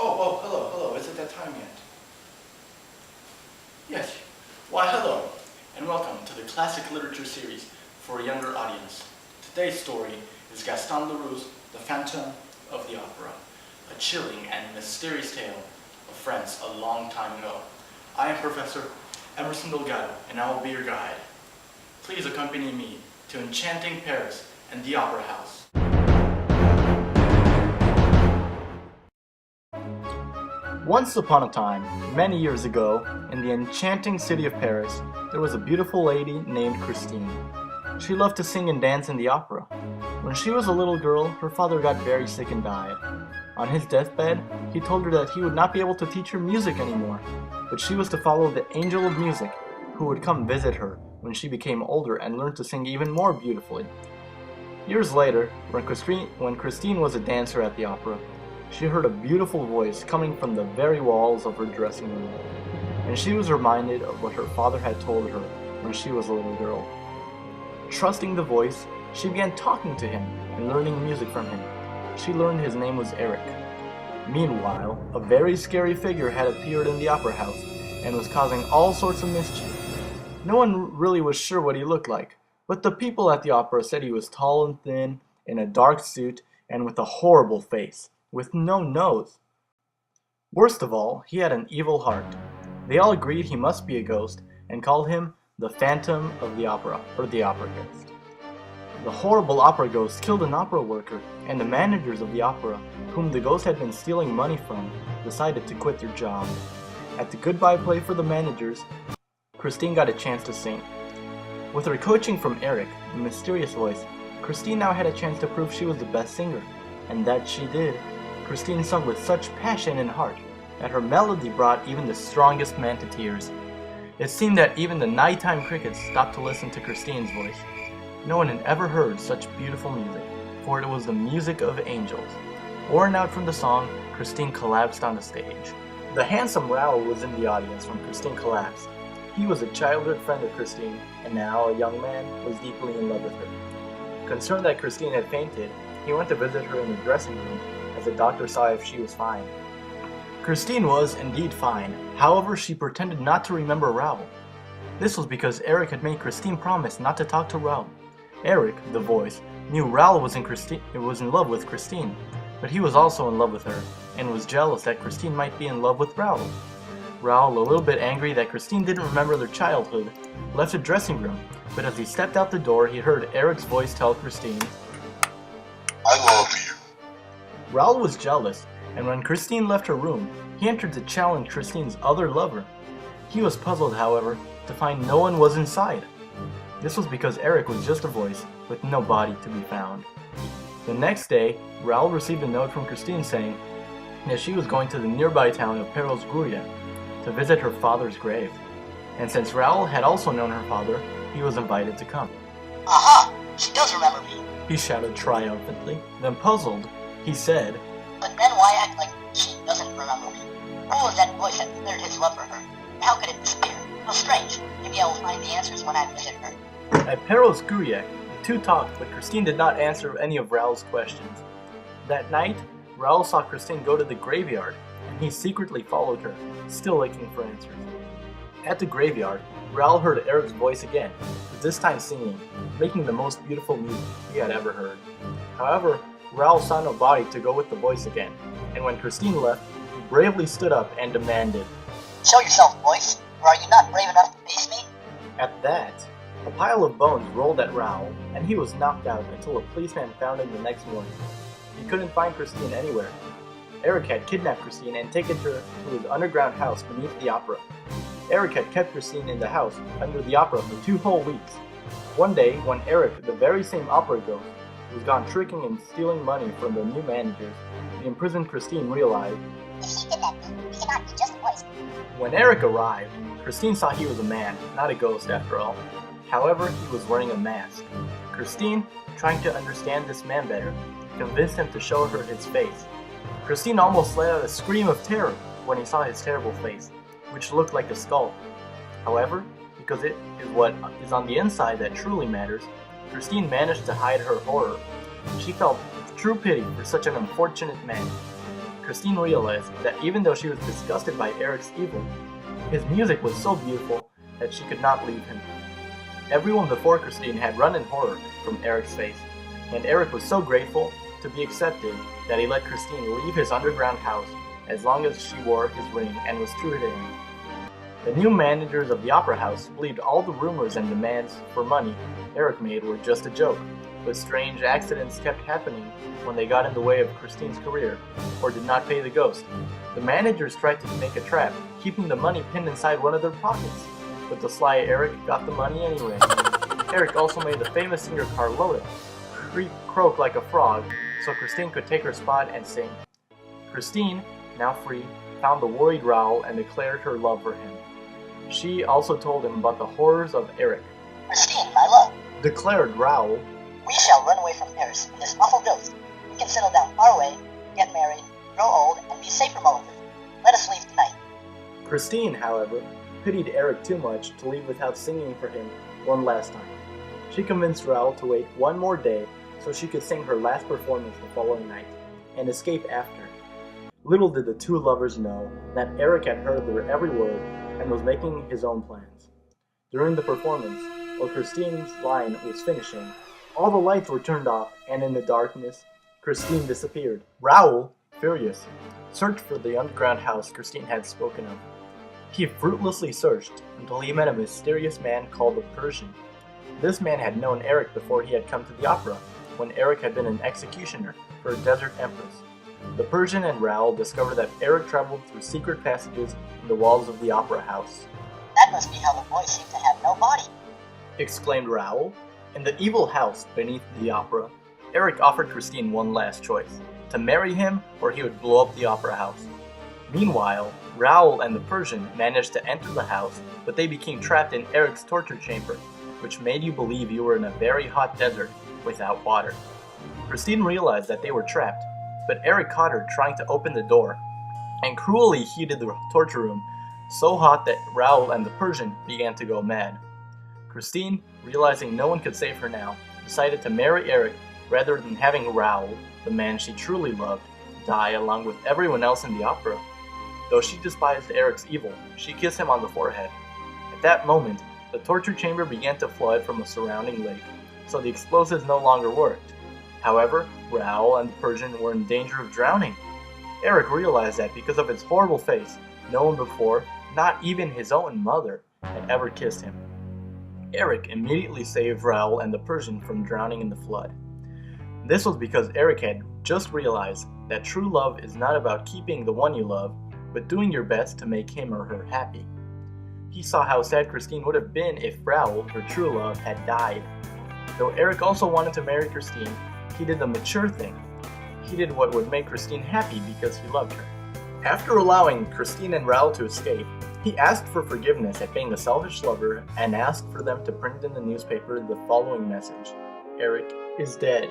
Hello. Is it that time yet? Yes. Why, hello, and welcome to the Classic Literature Series for a younger audience. Today's story is Gaston Leroux's The Phantom of the Opera, a chilling and mysterious tale of France a long time ago. I am Professor Emerson Delgado, and I will be your guide. Please accompany me to enchanting Paris and the Opera House. Once upon a time, many years ago, in the enchanting city of Paris, there was a beautiful lady named Christine. She loved to sing and dance in the opera. When she was a little girl, her father got very sick and died. On his deathbed, he told her that he would not be able to teach her music anymore, but she was to follow the angel of music, who would come visit her when she became older and learn to sing even more beautifully. Years later, when Christine was a dancer at the opera, she heard a beautiful voice coming from the very walls of her dressing room, and she was reminded of what her father had told her when she was a little girl. Trusting the voice, she began talking to him and learning music from him. She learned his name was Eric. Meanwhile, a very scary figure had appeared in the opera house and was causing all sorts of mischief. No one really was sure what he looked like, but the people at the opera said he was tall and thin, in a dark suit, and with a horrible face, with no nose. Worst of all, he had an evil heart. They all agreed he must be a ghost and called him the Phantom of the Opera, or the Opera Ghost. The horrible opera ghost killed an opera worker, and the managers of the opera, whom the ghost had been stealing money from, decided to quit their job. At the goodbye play for the managers, Christine got a chance to sing. With her coaching from Eric, a mysterious voice, Christine now had a chance to prove she was the best singer, and that she did. Christine sung with such passion and heart that her melody brought even the strongest man to tears. It seemed that even the nighttime crickets stopped to listen to Christine's voice. No one had ever heard such beautiful music, for it was the music of angels. Worn out from the song, Christine collapsed on the stage. The handsome Raoul was in the audience when Christine collapsed. He was a childhood friend of Christine, and now a young man was deeply in love with her. Concerned that Christine had fainted, he went to visit her in the dressing room, as the doctor saw if she was fine. Christine was indeed fine, however she pretended not to remember Raoul. This was because Eric had made Christine promise not to talk to Raoul. Eric, the voice, knew Raoul was in love with Christine, but he was also in love with her, and was jealous that Christine might be in love with Raoul. Raoul, a little bit angry that Christine didn't remember their childhood, left the dressing room, but as he stepped out the door he heard Eric's voice tell Christine, "I love you." Raoul was jealous, and when Christine left her room, he entered to challenge Christine's other lover. He was puzzled, however, to find no one was inside. This was because Eric was just a voice, with no body to be found. The next day, Raoul received a note from Christine saying that she was going to the nearby town of Perros-Guirec to visit her father's grave. And since Raoul had also known her father, he was invited to come. Aha! She does remember me! He shouted triumphantly. Then puzzled, he said, "But then why act like she doesn't remember me? Who was that voice that declared his love for her? How could it disappear? How strange. Maybe I will find the answers when I visit her." At Perros-Guirec, the two talked, but Christine did not answer any of Raoul's questions. That night, Raoul saw Christine go to the graveyard, and he secretly followed her, still looking for answers. At the graveyard, Raoul heard Eric's voice again, but this time singing, making the most beautiful music he had ever heard. However, Raoul saw no body to go with the voice again, and when Christine left, he bravely stood up and demanded, "Show yourself, voice, or are you not brave enough to face me?" At that, a pile of bones rolled at Raoul, and he was knocked out until a policeman found him the next morning. He couldn't find Christine anywhere. Eric had kidnapped Christine and taken her to his underground house beneath the opera. Eric had kept Christine in the house under the opera for 2 whole weeks. One day, when Eric, the very same opera ghost, was gone tricking and stealing money from the new managers, the imprisoned Christine realized, "If she kidnapped me, he cannot be just a voice." When Eric arrived, Christine saw he was a man, not a ghost after all. However, he was wearing a mask. Christine, trying to understand this man better, convinced him to show her his face. Christine almost let out a scream of terror when he saw his terrible face, which looked like a skull. However, because it is what is on the inside that truly matters, Christine managed to hide her horror. She felt true pity for such an unfortunate man. Christine realized that even though she was disgusted by Eric's evil, his music was so beautiful that she could not leave him. Everyone before Christine had run in horror from Eric's face, and Eric was so grateful to be accepted that he let Christine leave his underground house as long as she wore his ring and was true to him. The new managers of the opera house believed all the rumors and demands for money Eric made were just a joke, but strange accidents kept happening when they got in the way of Christine's career or did not pay the ghost. The managers tried to make a trap, keeping the money pinned inside one of their pockets, but the sly Eric got the money anyway. Eric also made the famous singer Carlotta croak like a frog so Christine could take her spot and sing. Christine, now free, found the worried Raoul and declared her love for him. She also told him about the horrors of Eric. Christine, my love, Declared Raoul, we shall run away from Paris with this awful ghost. We can settle down far away, get married, grow old, and be safe from all of this. Let us leave tonight. Christine, however, pitied Eric too much to leave without singing for him one last time. She convinced Raoul to wait one more day so she could sing her last performance the following night, and escape after. Little did the two lovers know that Eric had heard their every word and was making his own plans. During the performance, while Christine's line was finishing, all the lights were turned off, and in the darkness, Christine disappeared. Raoul, furious, searched for the underground house Christine had spoken of. He fruitlessly searched until he met a mysterious man called the Persian. This man had known Eric before he had come to the opera, when Eric had been an executioner for a desert empress. The Persian and Raoul discovered that Eric traveled through secret passages in the walls of the opera house. That must be how the boy seemed to have no body. Exclaimed Raoul. In the evil house beneath the opera, Eric offered Christine one last choice, to marry him or he would blow up the opera house. Meanwhile, Raoul and the Persian managed to enter the house, but they became trapped in Eric's torture chamber, which made you believe you were in a very hot desert without water. Christine realized that they were trapped, but Eric caught her trying to open the door, and cruelly heated the torture room so hot that Raoul and the Persian began to go mad. Christine, realizing no one could save her now, decided to marry Eric rather than having Raoul, the man she truly loved, die along with everyone else in the opera. Though she despised Eric's evil, she kissed him on the forehead. At that moment, the torture chamber began to flood from a surrounding lake, so the explosives no longer worked. However, Raoul and the Persian were in danger of drowning. Eric realized that because of his horrible face, no one before, not even his own mother, had ever kissed him. Eric immediately saved Raoul and the Persian from drowning in the flood. This was because Eric had just realized that true love is not about keeping the one you love, but doing your best to make him or her happy. He saw how sad Christine would have been if Raoul, her true love, had died. Though Eric also wanted to marry Christine, he did the mature thing. He did what would make Christine happy because he loved her. After allowing Christine and Raoul to escape, he asked for forgiveness at being a selfish lover and asked for them to print in the newspaper the following message: Eric is dead.